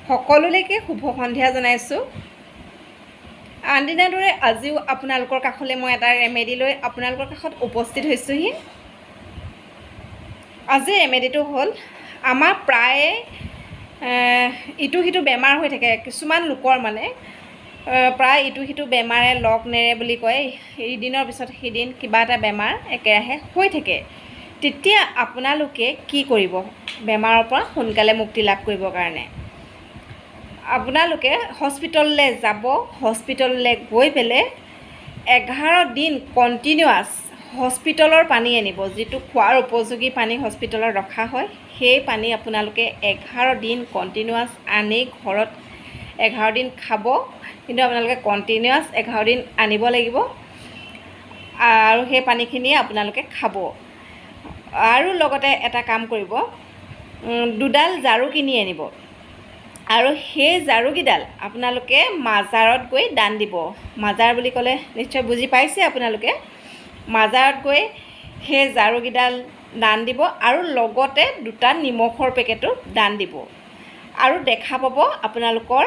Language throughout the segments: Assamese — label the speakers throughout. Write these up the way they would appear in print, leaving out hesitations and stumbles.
Speaker 1: সকলোলৈকে শুভ সন্ধিয়া জনাইছোঁ। আনদিনাৰ দৰে আজিও আপোনালোকৰ কাষলৈ মই এটা ৰেমেডি লৈ আপোনালোকৰ কাষত উপস্থিত হৈছোঁহি। আজিৰ ৰেমেডিটো হ'ল, আমাৰ প্ৰায়ে ইটো সিটো বেমাৰ হৈ থাকে। কিছুমান লোকৰ প্ৰায় ইটো সিটো বেমাৰে লগ নেৰে বুলি কয়। এদিনৰ পিছত সিদিন কিবা এটা বেমাৰ একেৰাহে হৈ থাকে। তেতিয়া আপোনালোকে কি কৰিব? বেমাৰৰ পৰা সোনকালে মুক্তি লাভ কৰিবৰ কাৰণে আপোনালোকে হস্পিটেললৈ যাব। হস্পিটেললৈ গৈ পেলাই 11 দিন কণ্টিনিউৱাছ হস্পিটেলৰ পানী আনিব। যিটো খোৱাৰ উপযোগী পানী হস্পিটেলত ৰখা হয়, সেই পানী আপোনালোকে 11 দিন কণ্টিনিউৱাছ আনি ঘৰত 11 দিন খাব। কিন্তু আপোনালোকে কণ্টিনিউৱাছ 11 দিন আনিব লাগিব আৰু সেই পানীখিনিয়ে আপোনালোকে খাব। আৰু লগতে এটা কাম কৰিব, 2ডাল ঝাৰু কিনি আনিব আৰু সেই ঝাৰুকেইডাল আপোনালোকে মাজাৰত গৈ দান দিব। মাজাৰ বুলি ক'লে নিশ্চয় বুজি পাইছে আপোনালোকে। মাজাৰত গৈ সেই ঝাৰুকেইডাল দান দিব আৰু লগতে 2টা নিমখৰ পেকেটো দান দিব। আৰু দেখা পাব আপোনালোকৰ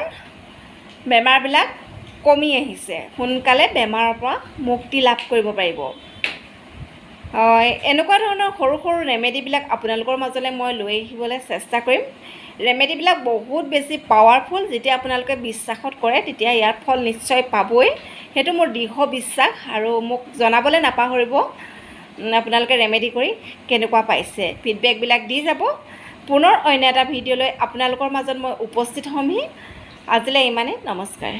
Speaker 1: বেমাৰবিলাক কমি আহিছে। সোনকালে বেমাৰৰ পৰা মুক্তি লাভ কৰিব পাৰিব। এনেকুৱা ধৰণৰ সৰু সৰু ৰেমেডিবিলাক আপোনালোকৰ মাজলৈ মই লৈ আহিবলৈ চেষ্টা কৰিম। ৰেমেডিবিলাক বহুত বেছি পাৱাৰফুল। যেতিয়া আপোনালোকে বিশ্বাসত কৰে, তেতিয়া ইয়াৰ ফল নিশ্চয় পাবই। সেইটো মোৰ দৃঢ় বিশ্বাস। আৰু মোক জনাবলৈ নাপাহৰিব আপোনালোকে ৰেমেডি কৰি কেনেকুৱা পাইছে। ফিডবেকবিলাক দি যাব। পুনৰ অন্য এটা ভিডিঅ' লৈ আপোনালোকৰ মাজত মই উপস্থিত হ'মহি। আজিলৈ ইমানেই। নমস্কাৰ।